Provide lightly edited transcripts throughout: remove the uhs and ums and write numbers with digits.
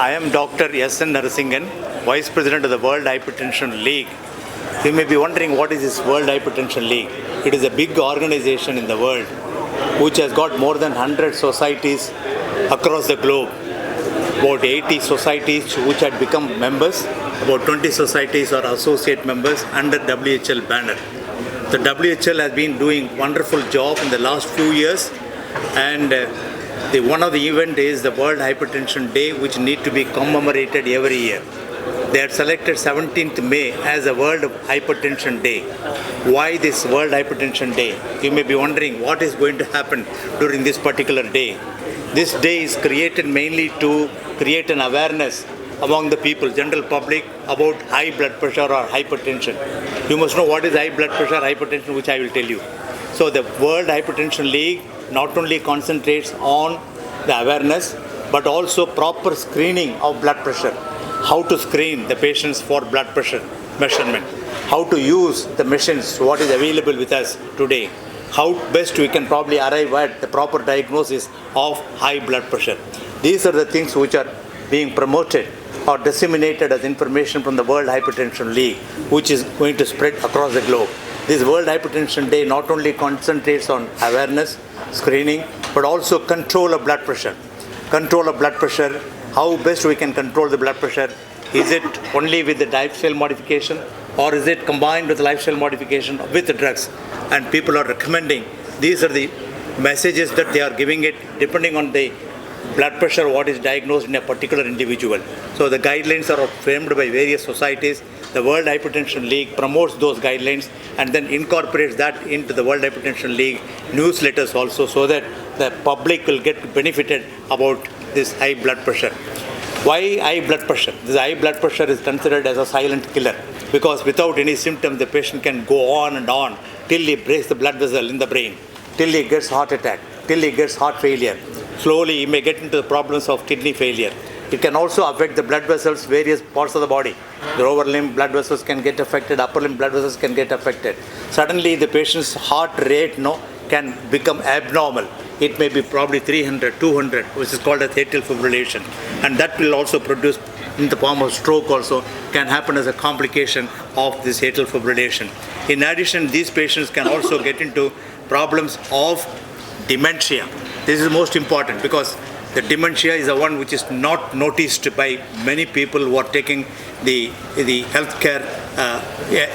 I am Dr S N Narasingan, Vice President of the World Hypertension League. You may be wondering what is this World Hypertension League. It is a big organization in the world which has got more than 100 societies across the globe. About 80 societies which had become members, about 20 societies are associate members under WHL banner. The WHL has been doing wonderful job in the last few years, and one of the event is the World Hypertension Day, which need to be commemorated every year. They had selected 17th May as a World Hypertension Day. Why this World Hypertension Day? You may be wondering what is going to happen during this particular day. This day is created mainly to create an awareness among the people, general public, about high blood pressure or hypertension. You must know what is high blood pressure, hypertension, which I will tell you. So the World Hypertension League not only concentrates on the awareness, but also proper screening of blood pressure. How to screen the patients for blood pressure measurement. How to use the machines, what is available with us today. How best we can probably arrive at the proper diagnosis of high blood pressure. These are the things which are being promoted or disseminated as information from the World Hypertension League, which is going to spread across the globe. This World Hypertension Day not only concentrates on awareness, screening, but also control of blood pressure. Control of blood pressure, how best we can control the blood pressure. Is it only with the lifestyle modification, or is it combined with lifestyle modification with the drugs? And people are recommending, these are the messages that they are giving it depending on the blood pressure, what is diagnosed in a particular individual. So the guidelines are framed by various societies. The World Hypertension League promotes those guidelines and then incorporates that into the World Hypertension League newsletters also, so that the public will get benefited about this high blood pressure. Why high blood pressure? This high blood pressure is considered as a silent killer, because without any symptom the patient can go on and on till he breaks the blood vessel in the brain, till he gets heart attack, till he gets heart failure. Slowly he may get into the problems of kidney failure. It can also affect the blood vessels, various parts of the body. The lower limb blood vessels can get affected, upper limb blood vessels can get affected. Suddenly the patient's heart rate can become abnormal. It may be probably 300, 200, which is called as atrial fibrillation. And that will also produce in the form of stroke also, can happen as a complication of this atrial fibrillation. In addition, these patients can also get into problems of dementia. This is most important, because the dementia is the one which is not noticed by many people who are taking the healthcare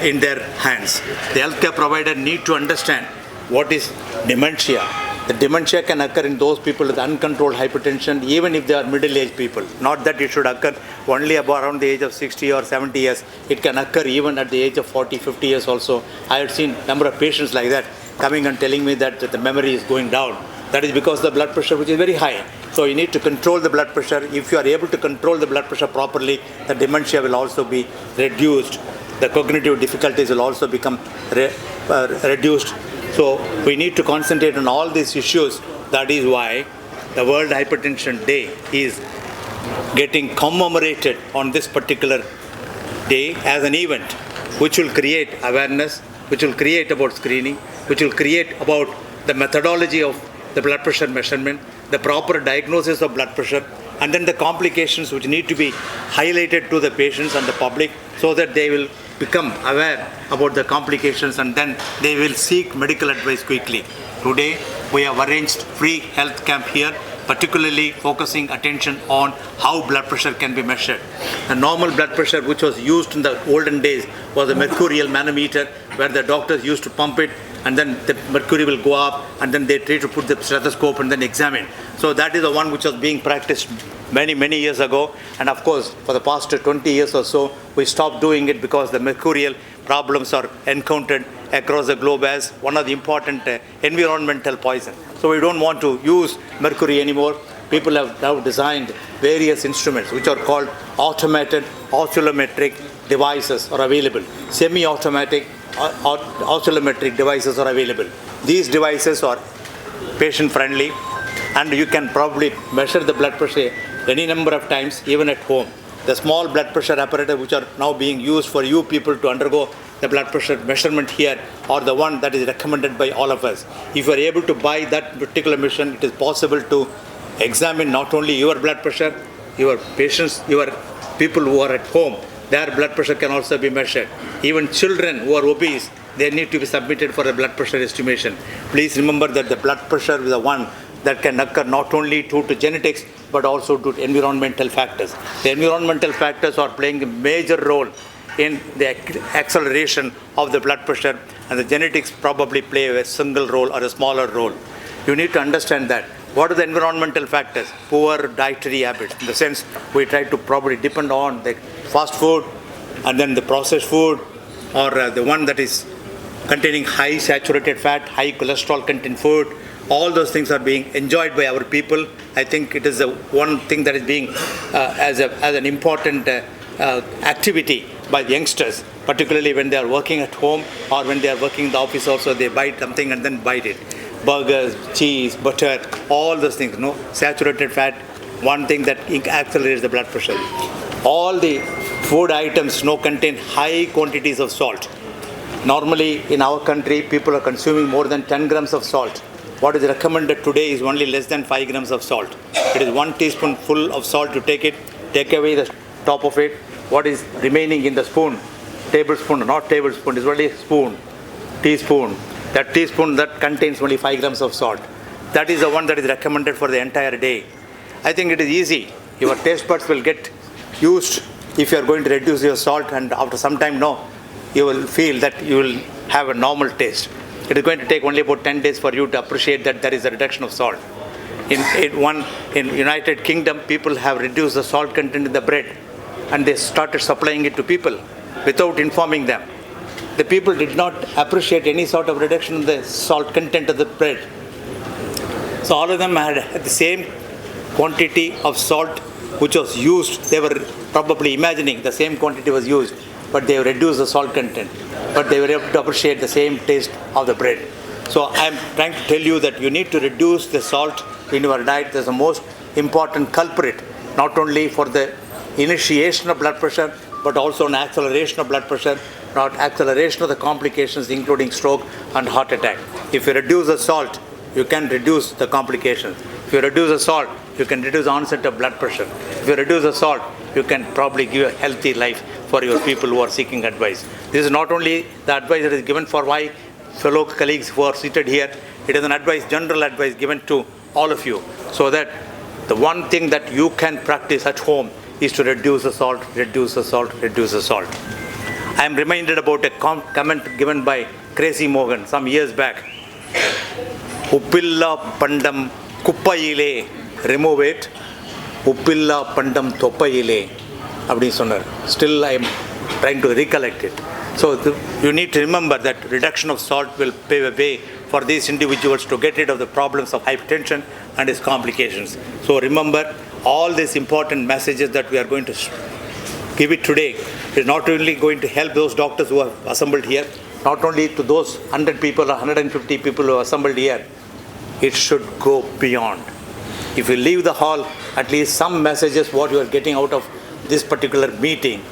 in their hands. The healthcare provider need to understand what is dementia. The dementia can occur in those people with uncontrolled hypertension, even if they are middle-aged people. Not that it should occur only around the age of 60 or 70 years. It can occur even at the age of 40, 50 years also. I have seen a number of patients like that coming and telling me that the memory is going down. That is because the blood pressure, which is very high. So you need to control the blood pressure. If you are able to control the blood pressure properly, the dementia will also be reduced. The cognitive difficulties will also become reduced. So we need to concentrate on all these issues. That is why the World Hypertension Day is getting commemorated on this particular day as an event, which will create awareness, which will create about screening, which will create about the methodology of the blood pressure measurement, the proper diagnosis of blood pressure, and then the complications which need to be highlighted to the patients and the public, so that they will become aware about the complications and then they will seek medical advice quickly. Today we have arranged free health camp here, particularly focusing attention on how blood pressure can be measured. The normal blood pressure which was used in the olden days was a mercurial manometer, where the doctors used to pump it and then the mercury will go up and then they try to put the stethoscope and then examine. So that is the one which was being practiced many years ago, and of course for the past 20 years or so we stopped doing it because the mercurial problems are encountered across the globe as one of the important environmental poison. So we don't want to use mercury anymore. People have now designed various instruments which are called automated oscillometric devices are available. Semi-automatic oscillometric devices are available. These devices are patient friendly, and you can probably measure the blood pressure any number of times even at home. The small blood pressure apparatus which are now being used for you people to undergo the blood pressure measurement here are the one that is recommended by all of us. If you are able to buy that particular machine, it is possible to examine not only your blood pressure, your patients, your people who are at home, their blood pressure can also be measured. Even children who are obese, they need to be submitted for a blood pressure estimation. Please remember that the blood pressure is the one that can occur not only due to genetics, but also due to environmental factors. The environmental factors are playing a major role in the acceleration of the blood pressure, and the genetics probably play a single role or a smaller role. You need to understand that. What are the environmental factors? Poor dietary habits. In the sense, we try to probably depend on the fast food and then the processed food, or the one that is containing high saturated fat, high cholesterol content food. All those things are being enjoyed by our people. I think it is the one thing that is being as an important activity by the youngsters, particularly when they are working at home or when they are working in the office also, they buy something and then bite it. Burgers, cheese, butter, all those things, saturated fat, one thing that accelerates the blood pressure. All the food items contain high quantities of salt. Normally in our country, people are consuming more than 10 grams of salt. What is recommended today is only less than 5 grams of salt. It is 1 teaspoonful of salt to take it, take away the top of it. What is remaining in the spoon, tablespoon, not tablespoon, is only spoon, teaspoon. That teaspoon that contains only 5 grams of salt. That is the one that is recommended for the entire day. I think it is easy. Your taste buds will get used if you are going to reduce your salt, and after some time, you will feel that you will have a normal taste. It is going to take only about 10 days for you to appreciate that there is a reduction of salt. In United Kingdom, people have reduced the salt content in the bread, and they started supplying it to people without informing them. The people did not appreciate any sort of reduction in the salt content of the bread. So all of them had the same quantity of salt which was used. They were probably imagining the same quantity was used, but they reduced the salt content. But they were able to appreciate the same taste of the bread. So I am trying to tell you that you need to reduce the salt in your diet. That's the most important culprit, not only for the initiation of blood pressure, but also an acceleration of blood pressure, not acceleration of the complications, including stroke and heart attack. If you reduce the salt, you can reduce the complications. If you reduce the salt, you can reduce the onset of blood pressure. If you reduce the salt, you can probably give a healthy life for your people who are seeking advice. This is not only the advice that is given for my fellow colleagues who are seated here, it is an advice, general advice given to all of you, so that the one thing that you can practice at home is to reduce the salt, reduce the salt, reduce the salt. I am reminded about a comment given by Crazy Morgan some years back. Uppilla pandam kuppayile, remove it. Uppilla pandam toppayile. Still I am trying to recollect it. So you need to remember that reduction of salt will pave a way for these individuals to get rid of the problems of hypertension and its complications. So remember, all these important messages that we are going to give it today is not only going to help those doctors who have assembled here, not only to those 100 people or 150 people who have assembled here, it should go beyond. If you leave the hall, at least some messages what you are getting out of this particular meeting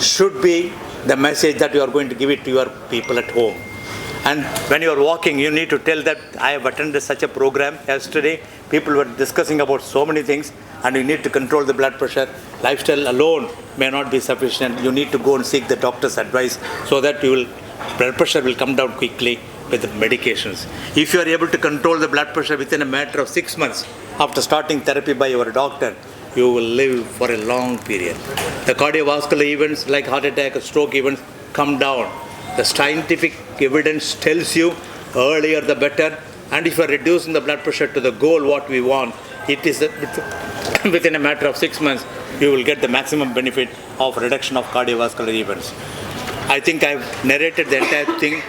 should be the message that you are going to give it to your people at home. And when you are walking, you need to tell that I have attended such a program yesterday. People were discussing about so many things, and you need to control the blood pressure. Lifestyle alone may not be sufficient. You need to go and seek the doctor's advice so that blood pressure will come down quickly with the medications. If you are able to control the blood pressure within a matter of 6 months after starting therapy by your doctor, you will live for a long period. The cardiovascular events like heart attack or stroke events come down. The scientific evidence tells you earlier the better, and if you are reducing the blood pressure to the goal what we want, it is within a matter of 6 months you will get the maximum benefit of reduction of cardiovascular events. I think I've narrated the entire thing.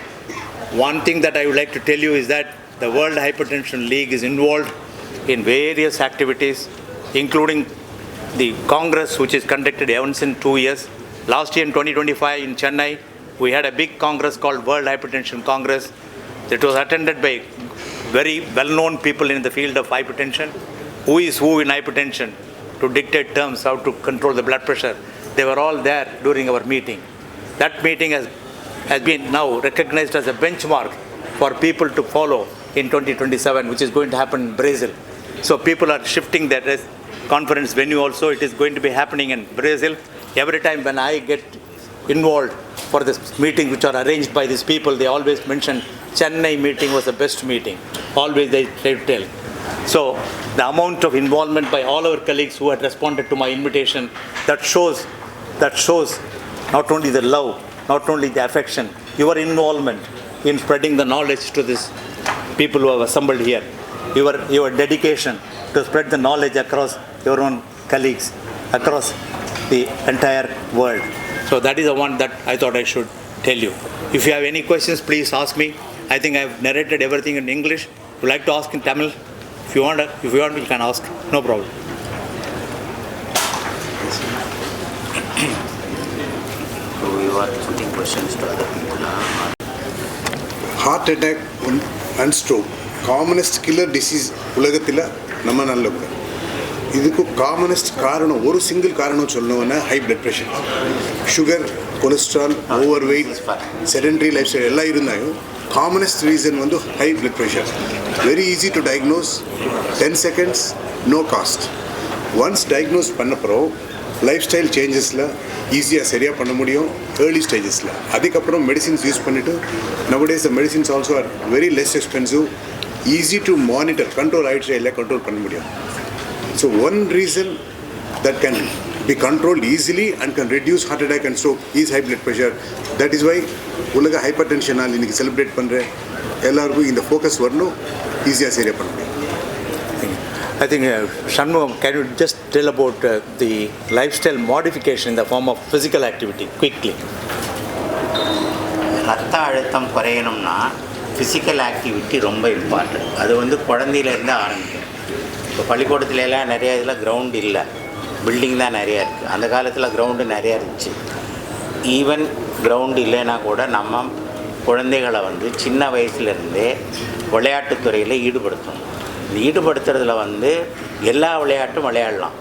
One thing that I would like to tell you is that the World Hypertension League is involved in various activities, including the Congress, which is conducted once in 2 years. Last year in 2025 in Chennai, we had a big Congress called World Hypertension Congress. It was attended by very well-known people in the field of hypertension. Who is who in hypertension to dictate terms how to control the blood pressure. They were all there during our meeting. That meeting has been now recognized as a benchmark for people to follow in 2027, which is going to happen in Brazil. So people are shifting their conference venue also. It is going to be happening in Brazil. Every time when I get involved for this meeting which are arranged by these people, they always mention Chennai meeting was the best meeting. Always they tell. So the amount of involvement by all our colleagues who had responded to my invitation, that shows not only the love, not only the affection, your involvement in spreading the knowledge to these people who have assembled here, your dedication to spread the knowledge across your own colleagues, across the entire world. So that is the one that I thought I should tell you. If you have any questions, please ask me. I think I have narrated everything in English. If you like to ask in Tamil, if you want, you can ask. No problem. So you are putting questions to other people. Heart attack and stroke, commonest killer disease உலகத்தில் நம்ம நல்ல இதுக்கு commonest காரணம் ஒரு single காரணம் சொல்லணும்னா high blood pressure, sugar, cholesterol, over weight, sedentary lifestyle எல்லாம் இருந்தாலும் காமனஸ்ட் ரீசன் வந்து high blood pressure. Very easy to diagnose, 10 seconds, no cost. Once diagnose பண்ணப்பறம் லைஃப் ஸ்டைல் சேஞ்சஸில் ஈஸியாக சரியாக பண்ண முடியும் ஏர்லி ஸ்டேஜஸில். அதுக்கப்புறம் மெடிசின்ஸ் யூஸ் பண்ணிவிட்டு nowadays the medicines also are very less expensive, easy to monitor, control ஆகிடுச்சு எல்லாம் கண்ட்ரோல் பண்ண முடியும். So one reason that can be controlled easily and can reduce heart attack and stroke is high blood pressure. That is why உலக hypertension நாள் இன்னைக்கு celebrate பண்ணுற எல்லாருக்கும் இந்த ஃபோக்கஸ் வரணும், ஈஸியாக சரியாக பண்ண முடியும். I think, Shanmugam, can you just tell about the lifestyle modification in the form of physical activity quickly? ரத்த அழுத்தம் குறையணும்னா ஃபிசிக்கல் ஆக்டிவிட்டி ரொம்ப இம்பார்ட்டன்ட். அது வந்து குழந்தையிலேருந்து ஆரம்பிக்கும். இப்போ பள்ளிக்கூடத்துலலாம் நிறையா இதில் கிரவுண்ட் இல்லை, பில்டிங் தான் நிறையா இருக்குது. அந்த காலத்தில் கிரவுண்டு நிறையா இருந்துச்சு. ஈவன் கிரவுண்டு இல்லைன்னா கூட நம்ம குழந்தைகளை வந்து சின்ன வயசுலேருந்தே விளையாட்டுத்துறையில் ஈடுபடுத்தணும். ஈடுபடுத்துறதுல வந்து எல்லா விளையாட்டும் விளையாடலாம்.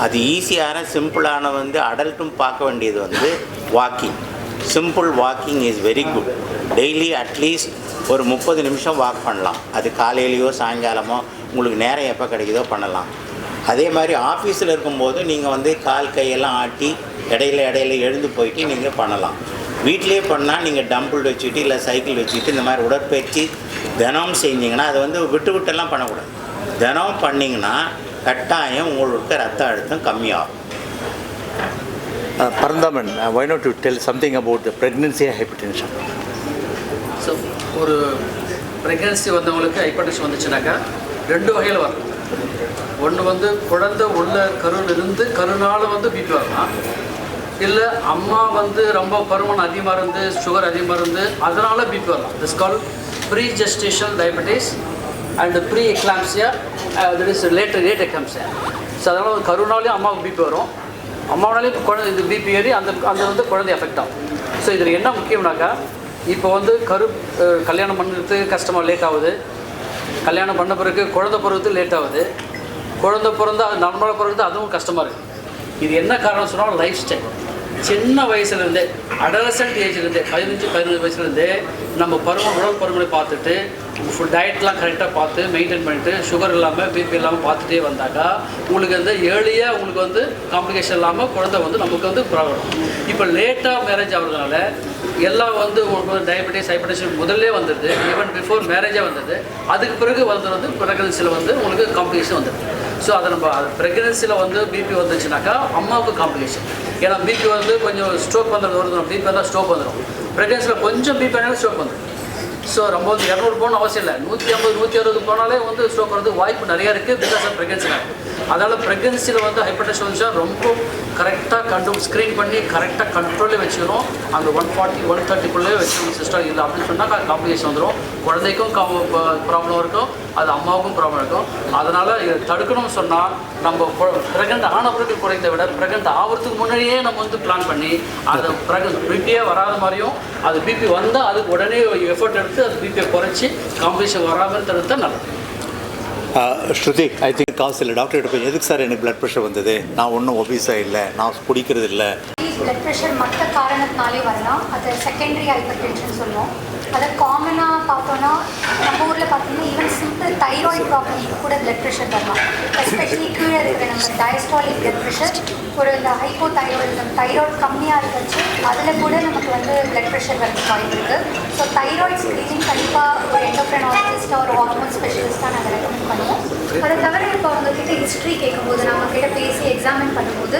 அது ஈஸியான சிம்பிளான வந்து அடல்ட்டும் பார்க்க வேண்டியது வந்து walking. Simple walking is very good. Daily at least ஒரு 30 நிமிஷம் வாக் பண்ணலாம். அது காலையிலையோ சாயங்காலமோ உங்களுக்கு நேரம் எப்போ கிடைக்குதோ பண்ணலாம். அதே மாதிரி ஆஃபீஸில் இருக்கும்போது நீங்கள் வந்து கால் கையெல்லாம் ஆட்டி இடையில எழுந்து போயிட்டு நீங்கள் பண்ணலாம். வீட்டிலே பண்ணால் நீங்கள் டம்பிள் வச்சுக்கிட்டு இல்லை சைக்கிள் வச்சுக்கிட்டு இந்த மாதிரி உடற்பயிற்சி தினம் செஞ்சிங்கன்னா, அது வந்து விட்டெல்லாம் பண்ணக்கூடாது. தினம் பண்ணிங்கன்னா கட்டாயம் உங்களுக்கு ரத்த அழுத்தம் கம்மியாகும். Parandaman, why not you tell something about the pregnancy hypertension? So ஒரு ப்ரெக்னன்சி வந்தவங்களுக்கு ஹைப்பர்டென்ஷன் வந்துச்சுனாக்கா 2 வகையில் வரும். ஒன்று வந்து குழந்தை உள்ள கருவிலிருந்து கருனால் வந்து பிபி வரலாம், இல்லை அம்மா வந்து ரொம்ப பருமன் அதிகமாக இருந்து சுகர் அதிகமாக இருந்து அதனால் பிபி வரலாம். This call pregestational diabetes and preeclampsia, that is late eclampsia. So அதனால் கருனாலேயும் அம்மாவுக்கு பிபி வரும், அம்மாவனாலேயும் குழந்தை இது பிபி ஏறி அந்த வந்து குழந்தை எஃபெக்ட் ஆகும். ஸோ இதில் என்ன முக்கியம்னாக்கா, இப்போ வந்து கல்யாணம் பண்ணுறதுக்கு கஷ்டமாக லேட் ஆகுது, கல்யாணம் பண்ண பிறகு குழந்தை பிறகு லேட் ஆகுது, குழந்தை பிறந்தா அது நார்மலாக பிறகு அதுவும் கஷ்டமாக இருக்குது. இது என்ன காரணம் சொன்னால் லைஃப் ஸ்டைல். சின்ன வயசுலேருந்தே அடலசன்ட் ஏஜ்லேருந்தே 15 வயசுலேருந்தே நம்ம உடல் பருமனை பார்த்துட்டு ஃபுல் டயட்லாம் கரெக்டாக பார்த்து மெயின்டைன் பண்ணிட்டு சுகர் இல்லாமல் பிபி இல்லாமல் பார்த்துட்டே வந்தாக்கா உங்களுக்கு வந்து ஏர்லியாக உங்களுக்கு வந்து காம்ப்ளிகேஷன் இல்லாமல் குழந்தை வந்து நமக்கு வந்து ப்ராப்ளம். இப்போ லேட்டாக மேரேஜ் ஆகிறதுனால எல்லாம் வந்து உங்களுக்கு வந்து டயபெட்டிஸ் ஹைப்பர்டென்ஷன் முதல்லே வந்துடுது, ஈவன் பிஃபோர் மேரேஜாக வந்தது. அதுக்கு பிறகு வந்து ப்ரெக்னன்சியில் வந்து உங்களுக்கு காம்ப்ளிகேஷன் வந்துடுது. ஸோ அதை நம்ம ப்ரெக்னன்சியில் வந்து பிபி வந்துச்சுனாக்கா அம்மாவுக்கு காம்ப்ளிகேஷன். ஏன்னா பிபி வந்து கொஞ்சம் ஸ்ட்ரோக் வருது, பிபி வந்தால் ஸ்ட்ரோக் வந்துடும். ப்ரெக்னன்சியில் கொஞ்சம் பிபி ஆனாலும் ஸ்ட்ரோக் வந்துடும். ஸோ ரொம்ப வந்து 200 போகணும் அவசியம் இல்லை, 150 160 போனாலே வந்து ஸ்ட்ரோக் வரதுக்கு வாய்ப்பு நிறையா இருக்குது பிகாஸ் ஆஃப் ப்ரெக்னன்சினால. அதனால் ப்ரெக்னன்சியில் வந்து ஹைப்பர்டென்ஷன் வந்துச்சா ரொம்ப கரெக்டாக ஸ்க்ரீன் பண்ணி கரெக்டாக கண்ட்ரோலே வச்சுக்கணும். அந்த 140 130 வச்சுக்கணும் சிஸ்டம். இல்லை அப்படின்னு சொன்னால் காம்ப்ளிகேஷன் வந்துடும். குழந்தைக்கும் ப்ராப்ளம் இருக்கும், அது அம்மாவுக்கும் ப்ராப்ளம் இருக்கும். அதனால் இதை தடுக்கணும்னு சொன்னால் நம்ம ப்ரெக்னென்ட் ஆன பிறகு குறைந்த விட ப்ரெக்னென்ட் ஆகிறதுக்கு முன்னாடியே நம்ம வந்து பிளான் பண்ணி அதை பிபியே வராத மாதிரியும், அது பிபி வந்தால் அதுக்கு உடனே எஃபர்ட் எடுத்து அது பிபியை குறைச்சி காம்ப்ளிகேஷன் வராமல் தடுத்தால் நல்லது. ஸ்ருதி, ஐ திங்க் காசு இல்லை டாக்டர்கிட்ட போய் எதுக்கு சார் எனக்கு பிளட் ப்ரெஷர் வந்தது, நான் ஒன்றும் ஒபீஸாக இல்லை, நான் குடிக்கிறது இல்லை, பிளட் ப்ரெஷர் மற்ற காரணத்தினாலே வரலாம். அதை செகண்டரி ஹைப்பர் டென்ஷன் சொல்லுவோம். அதை காமனாக பார்த்தோன்னா நம்ம ஊரில் பார்த்தீங்கன்னா ஈவன் சிம்பிள் தைராய்டு ப்ராப்ளம்க்கு கூட பிளட் ப்ரெஷர் வரலாம். எஸ்பெஷலி கீழே இருக்கிற நம்ம டயஸ்டாலிக் பிளட் ப்ரெஷர், ஒரு இந்த ஹைப்போ தைராய்டிசம், தைராய்டு கம்மியாக இருக்கிறச்சு அதில் கூட நமக்கு பிளட் ப்ரெஷர் வரதுக்கு வாய்ப்பு இருக்குது. ஸோ தைராய்டு ஸ்க்ரீனிங் கண்டிப்பாக ஒரு எண்டோக்ரைனாலஜிஸ்ட்டாக ஒரு ஹார்மோன் ஸ்பெஷலிஸ்ட்டாக நாங்கள் ரெக்கமெண்ட் பண்ணுவோம். அதை தவிர இப்போ அவங்கக்கிட்ட ஹிஸ்ட்ரி கேட்கும்போது, நம்மக்கிட்ட பேசி எக்ஸாமின் பண்ணும்போது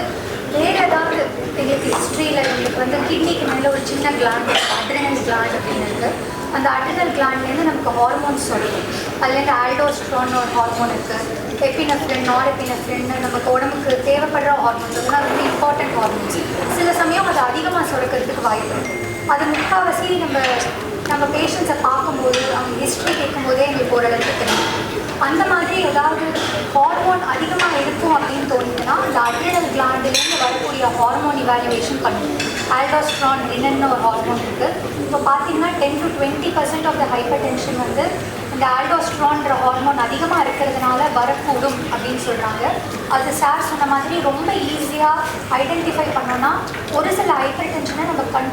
வேறு ஏதாவது எங்களுக்கு ஹிஸ்ட்ரியில் எங்களுக்கு கிட்னிக்கு மேலே ஒரு சின்ன கிளாண்ட், அட்ரினல் கிளாண்ட் அப்படின்னு இருக்குது. அந்த அட்ரினல் கிளாண்ட்லேருந்து நமக்கு ஹார்மோன்ஸ் சொல்லுவோம். அதுலேருந்து ஆல்டோஸ்ட்ரான் ஒரு ஹார்மோன் இருக்குது, எப்பினெஃப்ரின், நாரெப்பினெஃப்ரின், நமக்கு உடம்புக்கு தேவைப்படுற ஹார்மோன்ஸ். அதெல்லாம் ரொம்ப இம்பார்ட்டன்ட் ஹார்மோன்ஸ். சில சமயம் அது அதிகமாக சுரக்கிறதுக்கு வாய்ப்பு இருக்குது. அது முக்கால்வாசி நம்ம பேஷண்ட்ஸை பார்க்கும்போது அவங்க ஹிஸ்ட்ரி கேட்கும்போதே எங்களுக்கு ஓரளவுக்கு தெரியும். அந்த மாதிரி ஏதாவது ஹார்மோன் அதிகமாக இருக்கும் அப்படின்னு தோணுதுன்னா அந்த அட்ரினல் கிளாண்டிலேருந்து வரக்கூடிய ஹார்மோன் இவாலுவேஷன் பண்ணுவோம். ஆல்டோஸ்ட்ரான், ரினன்னு ஒரு ஹார்மோன் இருக்குது. இப்போ பார்த்தீங்கன்னா 10 to 20% of the hypertension இந்த ஆல்டோஸ்ட்ரான்ற ஹார்மோன் அதிகமாக இருக்கிறதுனால வரக்கூடும் அப்படின்னு சொல்கிறாங்க. அது சார் சொன்ன மாதிரி ரொம்ப ஈஸியாக ஐடென்டிஃபை பண்ணோன்னா ஒரு சில ஹைப்பர் டென்ஷனை நம்ம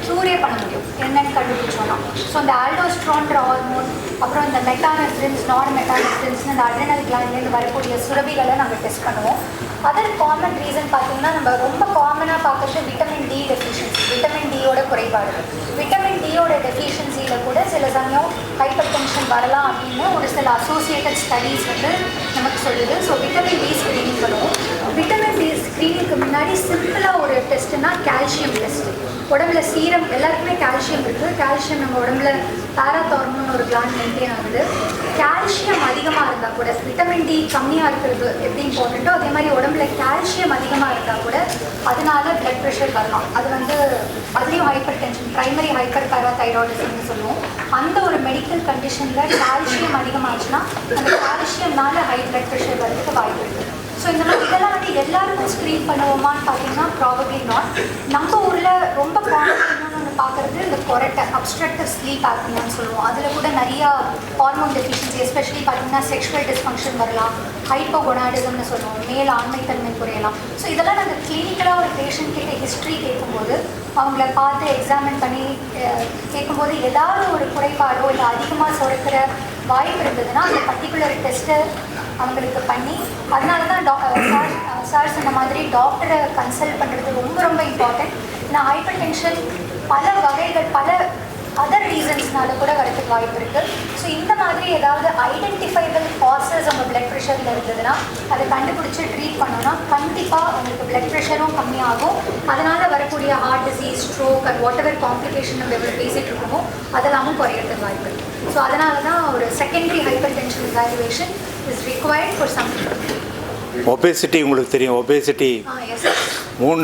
க்யூரே பண்ண முடியும் என்னென்னு கண்டுபிடிச்சோன்னா. ஸோ இந்த ஆல்டோஸ்ட்ரான்ற ஹார்மோன், அப்புறம் இந்த மெட்டானெஃப்ரின்ஸ், நான் மெட்டானெஃப்ரின்ஸ், இந்த அட்ரினல் கிளாண்ட்லேருந்து வரக்கூடிய சுரபிகளை நாங்கள் டெஸ்ட் பண்ணுவோம். அதர் காமன் ரீசன் பார்த்தீங்கன்னா நம்ம ரொம்ப காமனாக பார்க்குறது விட்டமின் டி டெஃபிஷியன்சி, விட்டமின் டியோட குறைபாடு. விட்டமின் டியோட டெஃபிஷியன்சியில் கூட சில சமயம் ஹைப்பர் டென்ஷன் வரலாம் அப்படின்னு ஒரு சில அசோசியேட்டட் ஸ்டடீஸ் நமக்கு சொல்லுது. ஸோ விட்டமின் டி ஸ்க்ரீனிங் பண்ணுவோம். விட்டமின் டி ஸ்க்ரீனிங்க்கு முன்னாடி சிம்பிளாக ஒரு டெஸ்ட்டுனா கால்சியம் டெஸ்ட். உடம்புல சீரம், எல்லாருக்குமே கால்சியம் இருக்குது. கால்சியம் நம்ம உடம்புல பாராதார்மோன் ஒரு கிளாண்ட் மெயின்டைன் ஆகுது. கால்சியம் அதிகமாக இருந்தால் கூட, விட்டமின் டி கம்மியாக இருக்கிறது எப்படி இம்பார்ட்டண்ட்டோ அதே மாதிரி உடம்புல கால்சியம் அதிகமாக இருந்தால் கூட அதனால பிளட் ப்ரெஷர் வரலாம். அது அதுலேயும் ஹைப்பர் டென்ஷன், ப்ரைமரி ஹைப்பர் பாராதைராய்டிசம்னு சொல்லுவோம். அந்த ஒரு மெடிக்கல் கண்டிஷனில் கால்சியம் அதிகமாச்சுன்னா அந்த கால்சியம்னால ஹை பிளட் ப்ரெஷர் வரதுக்கு வாய்ப்பு இருக்குது. ஸோ இந்த மாதிரி இதெல்லாம் எல்லாருக்கும் ஸ்க்ரீன் பண்ணுவோமான்னு பார்த்தீங்கன்னா ப்ராபப்ளி நாட். நம்ம ஊரில் ரொம்ப காமன் பார்க்குறது இந்த கொரட்டை, அப்ஸ்ட்ரக்டிவ் ஸ்லீப் ஆப்னியான்னு சொல்லுவோம். அதில் கூட நிறையா ஹார்மோன் டெஃபிஷியன்சி, எஸ்பெஷலி பார்த்தீங்கன்னா செக்ஷுவல் டிஸ்ஃபங்க்ஷன் வரலாம், ஹைப்போகொனாடிசம்னு சொல்லுவோம், மேல் ஆண்மைத்தன்மை குறையலாம். ஸோ இதெல்லாம் நாங்கள் கிளினிக்கலாக ஒரு பேஷண்ட் கிட்ட ஹிஸ்ட்ரி கேட்கும்போது, அவங்கள பார்த்து எக்ஸாமின் பண்ணி கேட்கும்போது ஏதாவது ஒரு குறைபாடோ இல்லை அதிகமாக சுரக்கிற வாய்ப்பு இருந்ததுன்னா அந்த பர்டிகுலர் டெஸ்ட்டை அவங்களுக்கு பண்ணி, அதனால தான் சார் சொன்ன மாதிரி டாக்டரை கன்சல்ட் பண்ணுறது ரொம்ப ரொம்ப இம்பார்ட்டன்ட். ஏன்னா ஹைப்பர் டென்ஷன் பல வகைகள், பல அதர் ரீசன்ஸ்னால கூட வரதுக்கு வாய்ப்பு இருக்குது. ஸோ இந்த மாதிரி ஏதாவது ஐடென்டிஃபைபிள் காசஸ் அவங்க பிளட் ப்ரெஷரில் இருந்ததுன்னா அதை கண்டுபிடிச்சி ட்ரீட் பண்ணோன்னா கண்டிப்பாக அவங்களுக்கு பிளட் ப்ரெஷரும் கம்மியாகும். அதனால் வரக்கூடிய heart disease, stroke and whatever complication நம்ம எவ்வளோ பேசிகிட்டு இருக்கோமோ அதெல்லாமும் குறையிறதுக்கு வாய்ப்பு இருக்குது. ஸோ அதனால தான் ஒரு secondary hypertension evaluation is required for some. Obesity உங்களுக்கு தெரியும், ஒபேசிட்டி 3